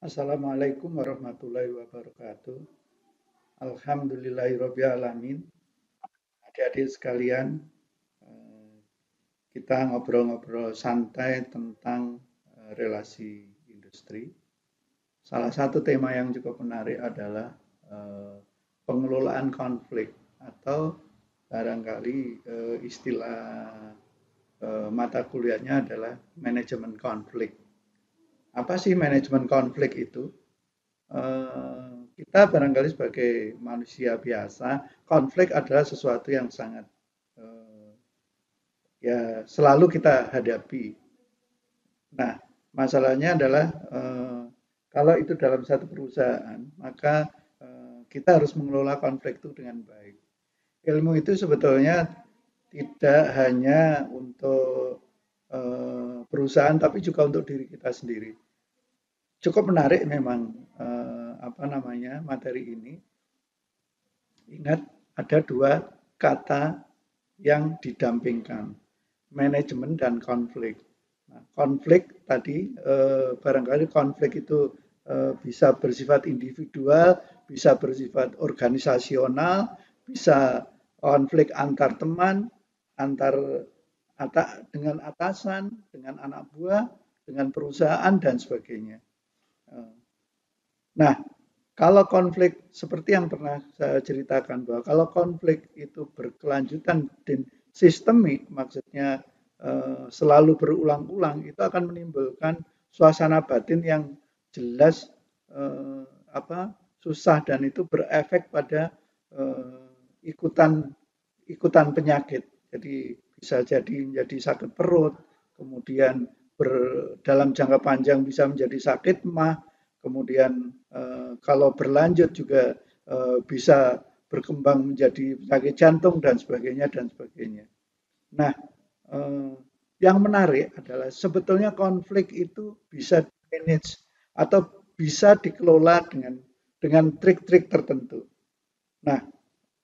Assalamualaikum warahmatullahi wabarakatuh. Alhamdulillahirabbil alamin. Adik-adik sekalian, eh, kita ngobrol-ngobrol santai tentang relasi industri. Salah satu tema yang cukup menarik adalah eh, pengelolaan konflik atau barangkali istilah mata kuliahnya adalah manajemen konflik. Apa sih manajemen konflik itu? Kita barangkali sebagai manusia biasa, konflik adalah sesuatu yang sangat eh, ya selalu kita hadapi. Nah, masalahnya adalah kalau itu dalam satu perusahaan, maka kita harus mengelola konflik itu dengan baik. Ilmu itu sebetulnya tidak hanya untuk perusahaan, tapi juga untuk diri kita sendiri. Cukup menarik memang apa namanya materi ini. Ingat ada dua kata yang didampingkan, manajemen dan konflik. Nah, konflik tadi barangkali konflik itu bisa bersifat individual, bisa bersifat organisasional, bisa konflik antar teman, antar dengan atasan, dengan anak buah, dengan perusahaan dan sebagainya. Nah, kalau konflik seperti yang pernah saya ceritakan bahwa kalau konflik itu berkelanjutan dan sistemik, maksudnya selalu berulang-ulang, itu akan menimbulkan suasana batin yang jelas apa susah dan itu berefek pada ikutan ikutan penyakit. Jadi bisa jadi menjadi sakit perut, kemudian dalam jangka panjang bisa menjadi sakit mah, kemudian kalau berlanjut juga bisa berkembang menjadi penyakit jantung dan sebagainya dan sebagainya. Nah, eh, yang menarik adalah sebetulnya konflik itu bisa manage atau bisa dikelola dengan trik-trik tertentu. Nah,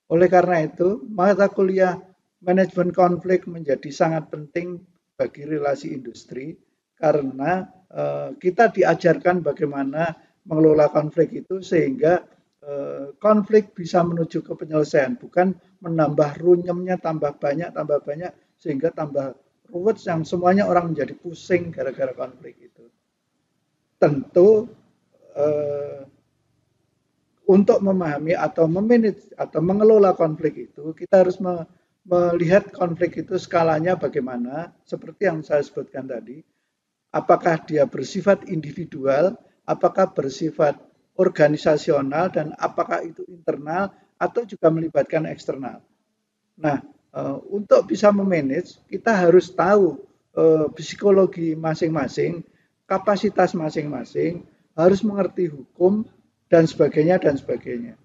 oleh karena itu, mata kuliah manajemen konflik menjadi sangat penting bagi relasi industri karena kita diajarkan bagaimana mengelola konflik itu sehingga konflik bisa menuju ke penyelesaian, bukan menambah runyemnya tambah banyak sehingga tambah ruwet yang semuanya orang menjadi pusing gara-gara konflik itu. Tentu eh, untuk memahami atau memanage atau mengelola konflik itu, kita harus melihat konflik itu skalanya bagaimana, seperti yang saya sebutkan tadi. Apakah dia bersifat individual, apakah bersifat organisasional, dan apakah itu internal atau juga melibatkan eksternal. Nah, untuk bisa memanage, kita harus tahu psikologi masing-masing, kapasitas masing-masing, harus mengerti hukum, dan sebagainya, dan sebagainya.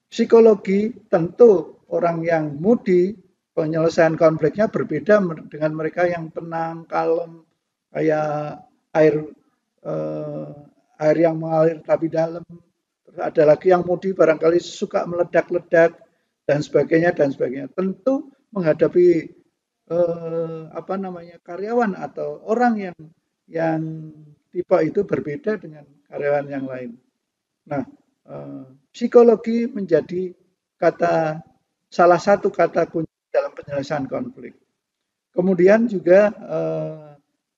Psikologi tentu orang yang moody, penyelesaian konfliknya berbeda dengan mereka yang tenang, kalem, kayak air eh, air yang mengalir tapi dalam. Terus ada lagi yang moody barangkali suka meledak-ledak dan sebagainya dan sebagainya. Tentu menghadapi apa namanya karyawan atau orang yang tipe itu berbeda dengan karyawan yang lain. Nah, psikologi menjadi salah satu kata kunci dalam penyelesaian konflik. Kemudian juga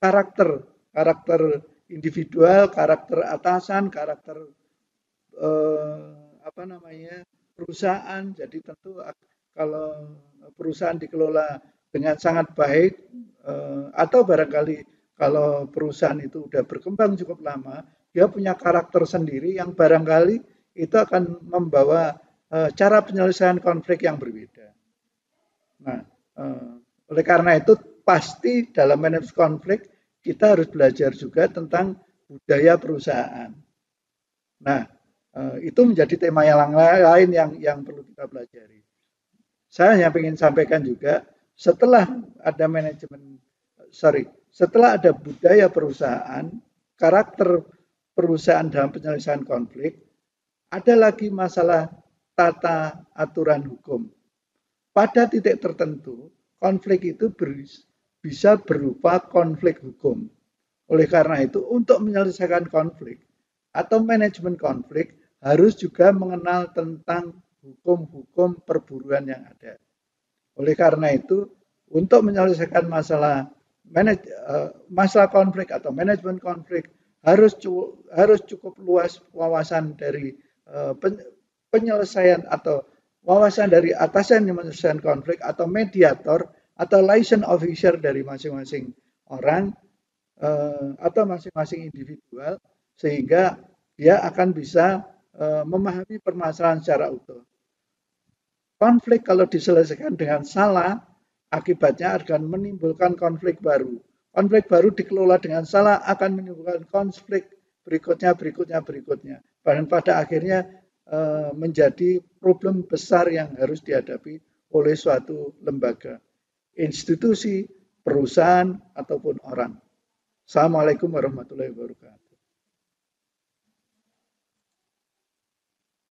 karakter, karakter individual, karakter atasan, karakter apa namanya perusahaan. Jadi tentu kalau perusahaan dikelola dengan sangat baik atau barangkali kalau perusahaan itu sudah berkembang cukup lama, dia punya karakter sendiri yang barangkali itu akan membawa cara penyelesaian konflik yang berbeda. Nah, oleh karena itu pasti dalam manajemen konflik kita harus belajar juga tentang budaya perusahaan. Nah, itu menjadi tema yang lain yang perlu kita pelajari. Saya hanya ingin sampaikan juga setelah ada manajemen, setelah ada budaya perusahaan, karakter perusahaan dalam penyelesaian konflik, ada lagi masalah tata aturan hukum. Pada titik tertentu, konflik itu bisa berupa konflik hukum. Oleh karena itu, untuk menyelesaikan konflik atau manajemen konflik harus juga mengenal tentang hukum-hukum perburuan yang ada. Oleh karena itu, untuk menyelesaikan masalah konflik atau manajemen konflik harus cukup luas wawasan dari penyelesaian atau wawasan dari atasan yang menyelesaikan konflik atau mediator atau liaison officer dari masing-masing orang atau masing-masing individual sehingga dia akan bisa memahami permasalahan secara utuh. Konflik kalau diselesaikan dengan salah, akibatnya akan menimbulkan konflik baru. Konflik baru dikelola dengan salah akan menimbulkan konflik berikutnya. Dan pada akhirnya menjadi problem besar yang harus dihadapi oleh suatu lembaga, institusi, perusahaan, ataupun orang. Assalamualaikum warahmatullahi wabarakatuh.